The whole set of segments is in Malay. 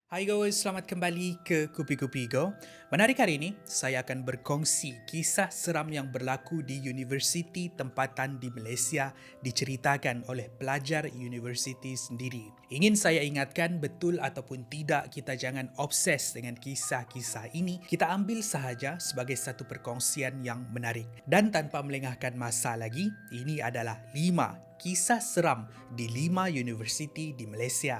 Hai guys, selamat kembali ke Kupi-Kupi Go. Menarik hari ini, saya akan berkongsi kisah seram yang berlaku di universiti tempatan di Malaysia diceritakan oleh pelajar universiti sendiri. Ingin saya ingatkan betul ataupun tidak, kita jangan obses dengan kisah-kisah ini. Kita ambil sahaja sebagai satu perkongsian yang menarik. Dan tanpa melengahkan masa lagi, ini adalah 5 kisah seram di 5 universiti di Malaysia.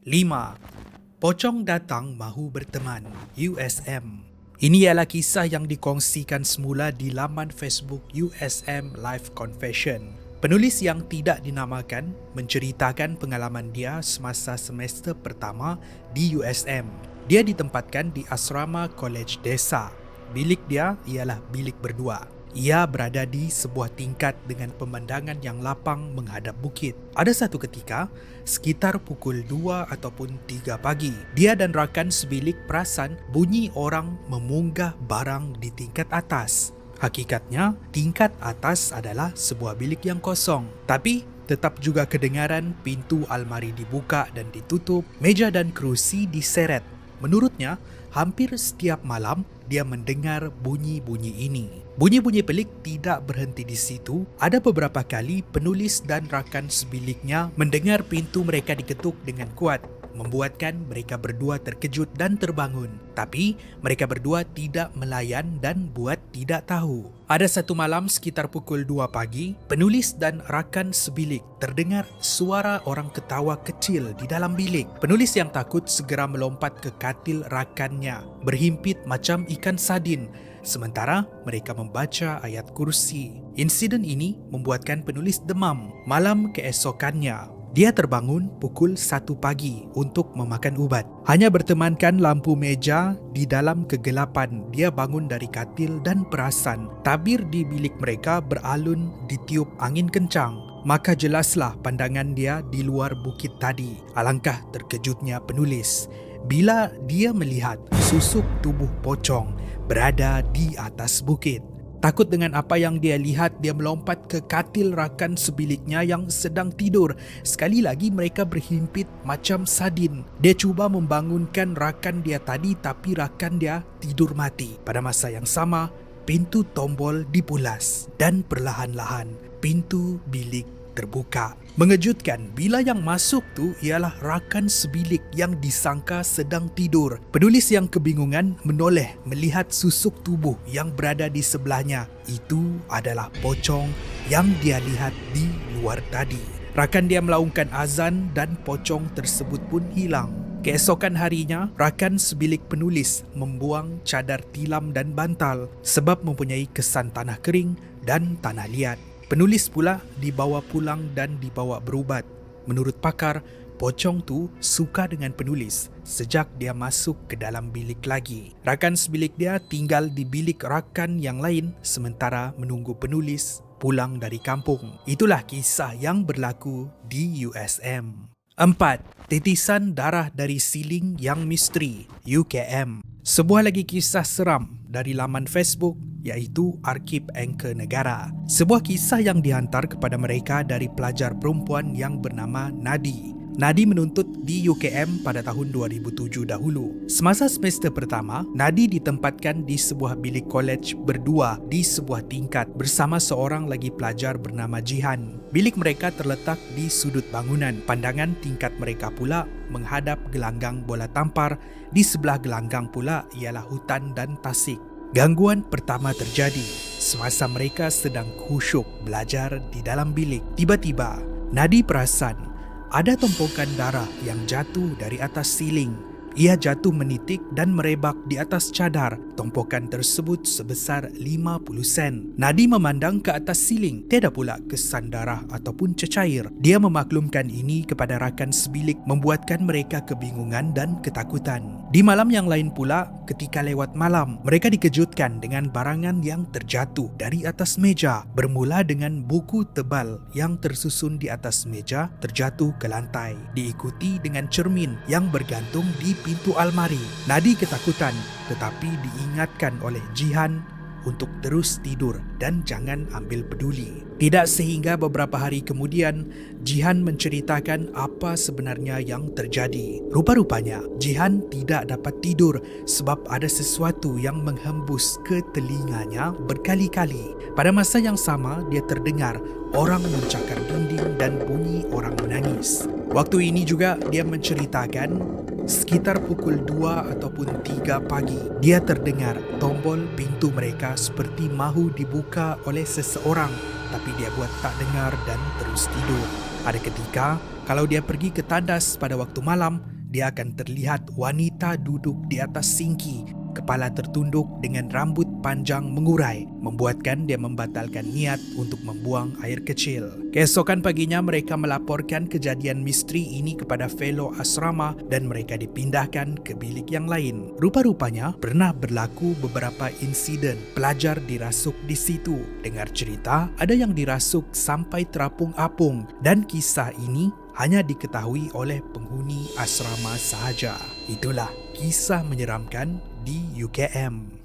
5. Pocong datang mahu berteman, USM. Ini ialah kisah yang dikongsikan semula di laman Facebook USM Live Confession. Penulis yang tidak dinamakan menceritakan pengalaman dia semasa semester pertama di USM. Dia ditempatkan di asrama Kolej Desa. Bilik dia ialah bilik berdua. Ia berada di sebuah tingkat dengan pemandangan yang lapang menghadap bukit. Ada satu ketika, sekitar pukul 2 ataupun 3 pagi, dia dan rakan sebilik perasan bunyi orang memunggah barang di tingkat atas. Hakikatnya, tingkat atas adalah sebuah bilik yang kosong. Tapi, tetap juga kedengaran pintu almari dibuka dan ditutup, meja dan kerusi diseret. Menurutnya, hampir setiap malam dia mendengar bunyi-bunyi ini. Bunyi-bunyi pelik tidak berhenti di situ. Ada beberapa kali penulis dan rakan sebiliknya mendengar pintu mereka diketuk dengan kuat, membuatkan mereka berdua terkejut dan terbangun. Tapi mereka berdua tidak melayan dan buat tidak tahu. Ada satu malam sekitar pukul 2 pagi, penulis dan rakan sebilik terdengar suara orang ketawa kecil di dalam bilik. Penulis yang takut segera melompat ke katil rakannya, berhimpit macam ikan sardin, sementara mereka membaca ayat kursi. Insiden ini membuatkan penulis demam. Malam keesokannya, dia terbangun pukul 1 pagi untuk memakan ubat. Hanya bertemankan lampu meja di dalam kegelapan, dia bangun dari katil dan perasan tabir di bilik mereka beralun ditiup angin kencang. Maka jelaslah pandangan dia di luar bukit tadi. Alangkah terkejutnya penulis bila dia melihat susuk tubuh pocong berada di atas bukit. Takut dengan apa yang dia lihat, dia melompat ke katil rakan sebiliknya yang sedang tidur. Sekali lagi mereka berhimpit macam sardin. Dia cuba membangunkan rakan dia tadi, tapi rakan dia tidur mati. Pada masa yang sama, pintu tombol dipulas dan perlahan-lahan pintu bilik terbuka. Mengejutkan bila yang masuk tu ialah rakan sebilik yang disangka sedang tidur. Penulis yang kebingungan menoleh melihat susuk tubuh yang berada di sebelahnya. Itu adalah pocong yang dia lihat di luar tadi. Rakan dia melaungkan azan dan pocong tersebut pun hilang. Keesokan harinya, rakan sebilik penulis membuang cadar tilam dan bantal sebab mempunyai kesan tanah kering dan tanah liat. Penulis pula dibawa pulang dan dibawa berubat. Menurut pakar, pocong tu suka dengan penulis sejak dia masuk ke dalam bilik lagi. Rakan sebilik dia tinggal di bilik rakan yang lain sementara menunggu penulis pulang dari kampung. Itulah kisah yang berlaku di USM. 4. Titisan darah dari siling yang misteri, UKM. Sebuah lagi kisah seram dari laman Facebook iaitu Arkib Anchor Negara. Sebuah kisah yang dihantar kepada mereka dari pelajar perempuan yang bernama Nadi. Nadi menuntut di UKM pada tahun 2007 dahulu. Semasa semester pertama, Nadi ditempatkan di sebuah bilik kolej berdua di sebuah tingkat bersama seorang lagi pelajar bernama Jihan. Bilik mereka terletak di sudut bangunan. Pandangan tingkat mereka pula menghadap gelanggang bola tampar. Di sebelah gelanggang pula ialah hutan dan tasik. Gangguan pertama terjadi semasa mereka sedang khusyuk belajar di dalam bilik. Tiba-tiba, Nadi perasan ada tumpukan darah yang jatuh dari atas siling. Ia jatuh menitik dan merebak di atas cadar. Tumpukan tersebut sebesar 50 sen. Nadi memandang ke atas siling. Tiada pula kesan darah ataupun cecair. Dia memaklumkan ini kepada rakan sebilik, membuatkan mereka kebingungan dan ketakutan. Di malam yang lain pula, ketika lewat malam, mereka dikejutkan dengan barangan yang terjatuh dari atas meja. Bermula dengan buku tebal yang tersusun di atas meja terjatuh ke lantai, diikuti dengan cermin yang bergantung di pintu almari. Nadi ketakutan tetapi diingatkan oleh Jihan untuk terus tidur dan jangan ambil peduli. Tidak sehingga beberapa hari kemudian, Jihan menceritakan apa sebenarnya yang terjadi. Rupa-rupanya, Jihan tidak dapat tidur sebab ada sesuatu yang menghembus ke telinganya berkali-kali. Pada masa yang sama, dia terdengar orang mencakar dinding dan bunyi orang menangis. Waktu ini juga dia menceritakan sekitar pukul 2 ataupun 3 pagi, dia terdengar tombol pintu mereka seperti mahu dibuka oleh seseorang, tapi dia buat tak dengar dan terus tidur. Ada ketika, kalau dia pergi ke tandas pada waktu malam, dia akan terlihat wanita duduk di atas singki, kepala tertunduk dengan rambut panjang mengurai, membuatkan dia membatalkan niat untuk membuang air kecil. Keesokan paginya mereka melaporkan kejadian misteri ini kepada fellow asrama dan mereka dipindahkan ke bilik yang lain. Rupa-rupanya pernah berlaku beberapa insiden pelajar dirasuk di situ. Dengar cerita ada yang dirasuk sampai terapung-apung dan kisah ini hanya diketahui oleh penghuni asrama sahaja. Itulah kisah menyeramkan di UKM.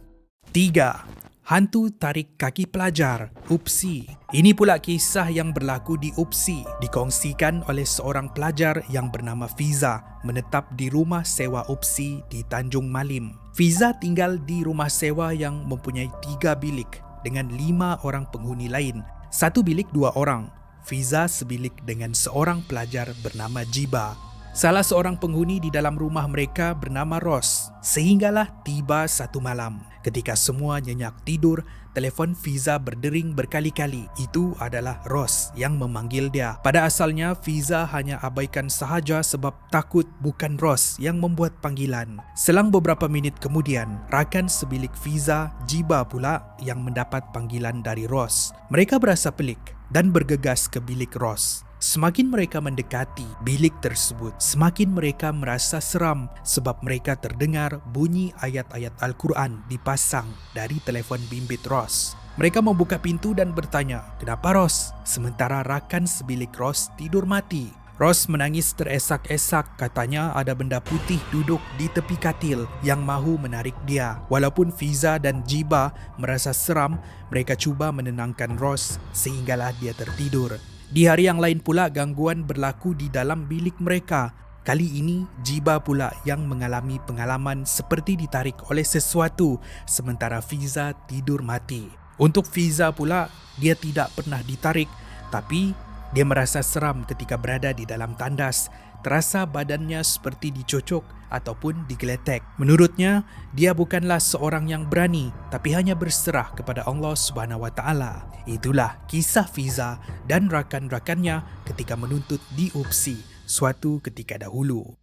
3. Hantu tarik kaki pelajar, UPSI. Ini pula kisah yang berlaku di UPSI, dikongsikan oleh seorang pelajar yang bernama Fiza, menetap di rumah sewa UPSI di Tanjung Malim. Fiza tinggal di rumah sewa yang mempunyai 3 bilik dengan 5 orang penghuni lain. 1 bilik 2 orang. Fiza sebilik dengan seorang pelajar bernama Jiba. Salah seorang penghuni di dalam rumah mereka bernama Ros. Sehinggalah tiba satu malam. Ketika semua nyenyak tidur, telefon Fiza berdering berkali-kali. Itu adalah Ros yang memanggil dia. Pada asalnya, Fiza hanya abaikan sahaja sebab takut bukan Ros yang membuat panggilan. Selang beberapa minit kemudian, rakan sebilik Fiza, Jiba pula yang mendapat panggilan dari Ros. Mereka berasa pelik dan bergegas ke bilik Ros. Semakin mereka mendekati bilik tersebut, semakin mereka merasa seram sebab mereka terdengar bunyi ayat-ayat Al-Quran dipasang dari telefon bimbit Ros. Mereka membuka pintu dan bertanya, "Kenapa Ros?" Sementara rakan sebilik Ros tidur mati. Ros menangis teresak-esak, katanya ada benda putih duduk di tepi katil yang mahu menarik dia. Walaupun Fiza dan Jiba merasa seram, mereka cuba menenangkan Ros sehinggalah dia tertidur. Di hari yang lain pula gangguan berlaku di dalam bilik mereka. Kali ini Jiba pula yang mengalami pengalaman seperti ditarik oleh sesuatu sementara Fiza tidur mati. Untuk Fiza pula, dia tidak pernah ditarik tapi dia merasa seram ketika berada di dalam tandas. Terasa badannya seperti dicocok ataupun digeletek. Menurutnya, dia bukanlah seorang yang berani tapi hanya berserah kepada Allah Subhanahu Wa Taala. Itulah kisah Fiza dan rakan-rakannya ketika menuntut di UPSI suatu ketika dahulu.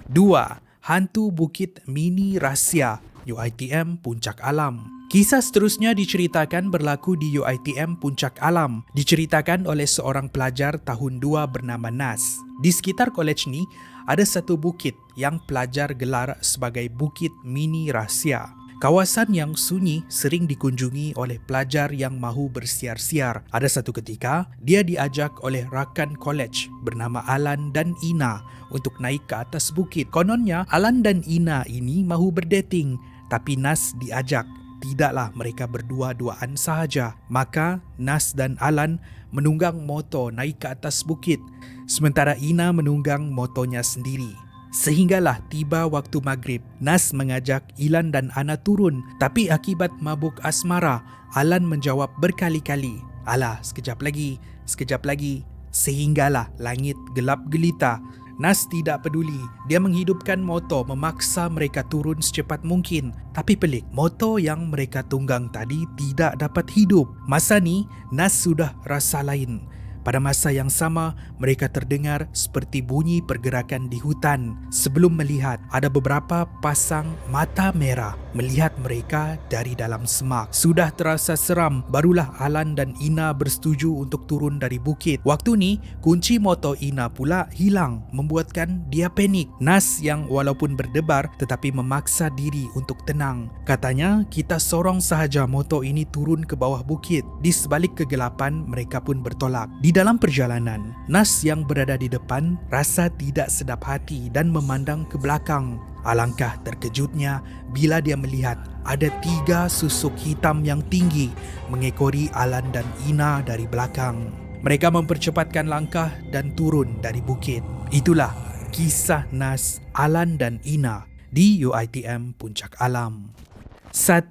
2. Hantu Bukit Mini Rahsia, UiTM Puncak Alam. Kisah seterusnya diceritakan berlaku di UiTM Puncak Alam. Diceritakan oleh seorang pelajar tahun 2 bernama Nas. Di sekitar kolej ni, ada satu bukit yang pelajar gelar sebagai Bukit Mini Rahsia. Kawasan yang sunyi sering dikunjungi oleh pelajar yang mahu bersiar-siar. Ada satu ketika, dia diajak oleh rakan kolej bernama Alan dan Ina untuk naik ke atas bukit. Kononnya, Alan dan Ina ini mahu berdating, tapi Nas diajak. Tidaklah mereka berdua-duaan sahaja. Maka Nas dan Alan menunggang motor naik ke atas bukit, sementara Ina menunggang motornya sendiri. Sehinggalah tiba waktu maghrib, Nas mengajak Ilan dan Ana turun, tapi akibat mabuk asmara, Alan menjawab berkali-kali, "Alah, sekejap lagi, sekejap lagi." Sehinggalah langit gelap gelita. Nas tidak peduli. Dia menghidupkan motor memaksa mereka turun secepat mungkin. Tapi pelik, motor yang mereka tunggang tadi tidak dapat hidup. Masa ni, Nas sudah rasa lain. Pada masa yang sama, mereka terdengar seperti bunyi pergerakan di hutan. Sebelum melihat, ada beberapa pasang mata merah melihat mereka dari dalam semak. Sudah terasa seram, barulah Alan dan Ina bersetuju untuk turun dari bukit. Waktu ni, kunci motor Ina pula hilang, membuatkan dia panik. Nas yang walaupun berdebar tetapi memaksa diri untuk tenang. Katanya, "Kita sorong sahaja motor ini turun ke bawah bukit." Di sebalik kegelapan, mereka pun bertolak. Di Di dalam perjalanan, Nas yang berada di depan rasa tidak sedap hati dan memandang ke belakang. Alangkah terkejutnya bila dia melihat ada 3 susuk hitam yang tinggi mengekori Alan dan Ina dari belakang. Mereka mempercepatkan langkah dan turun dari bukit. Itulah kisah Nas, Alan dan Ina di UiTM Puncak Alam. 1.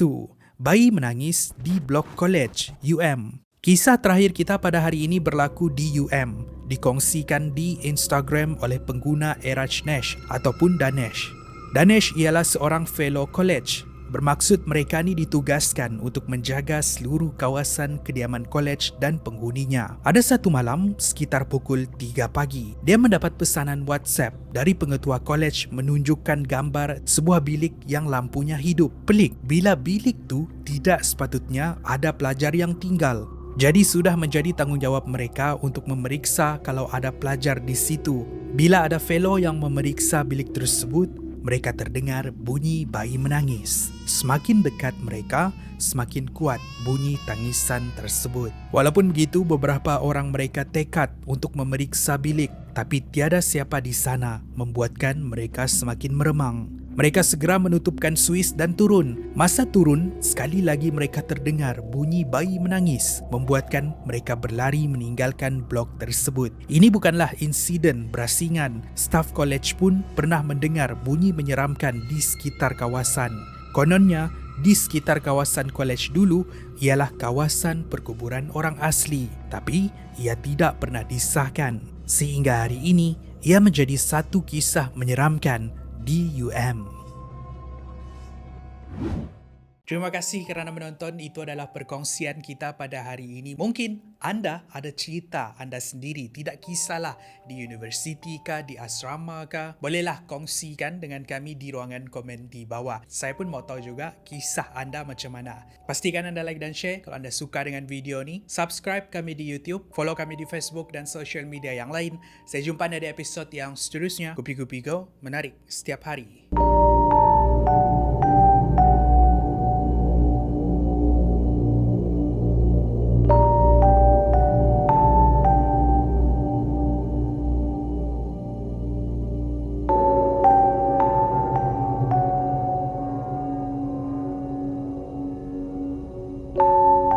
Bayi menangis di blok college UM. Kisah terakhir kita pada hari ini berlaku di UM, dikongsikan di Instagram oleh pengguna Erajnesh ataupun Danesh. Danesh ialah seorang fellow college. Bermaksud mereka ni ditugaskan untuk menjaga seluruh kawasan kediaman college dan penghuninya. Ada satu malam, sekitar pukul 3 pagi, dia mendapat pesanan WhatsApp dari pengetua college menunjukkan gambar sebuah bilik yang lampunya hidup. Pelik, bila bilik tu tidak sepatutnya ada pelajar yang tinggal. Jadi sudah menjadi tanggungjawab mereka untuk memeriksa kalau ada pelajar di situ. Bila ada fellow yang memeriksa bilik tersebut, mereka terdengar bunyi bayi menangis. Semakin dekat mereka, semakin kuat bunyi tangisan tersebut. Walaupun begitu, beberapa orang mereka tekad untuk memeriksa bilik, tapi tiada siapa di sana, membuatkan mereka semakin meremang. Mereka segera menutupkan suis dan turun. Masa turun, sekali lagi mereka terdengar bunyi bayi menangis, membuatkan mereka berlari meninggalkan blok tersebut. Ini bukanlah insiden berasingan. Staf college pun pernah mendengar bunyi menyeramkan di sekitar kawasan. Kononnya, di sekitar kawasan college dulu ialah kawasan perkuburan orang asli, tapi ia tidak pernah disahkan. Sehingga hari ini, ia menjadi satu kisah menyeramkan di UM. Terima kasih kerana menonton. Itu adalah perkongsian kita pada hari ini. Mungkin anda ada cerita anda sendiri, tidak kisahlah di universiti kah, di asrama kah. Bolehlah kongsikan dengan kami di ruangan komen di bawah. Saya pun mau tahu juga kisah anda macam mana. Pastikan anda like dan share kalau anda suka dengan video ni. Subscribe kami di YouTube, follow kami di Facebook dan social media yang lain. Saya jumpa anda di episod yang seterusnya. Kupi-Kupi Go, menarik setiap hari.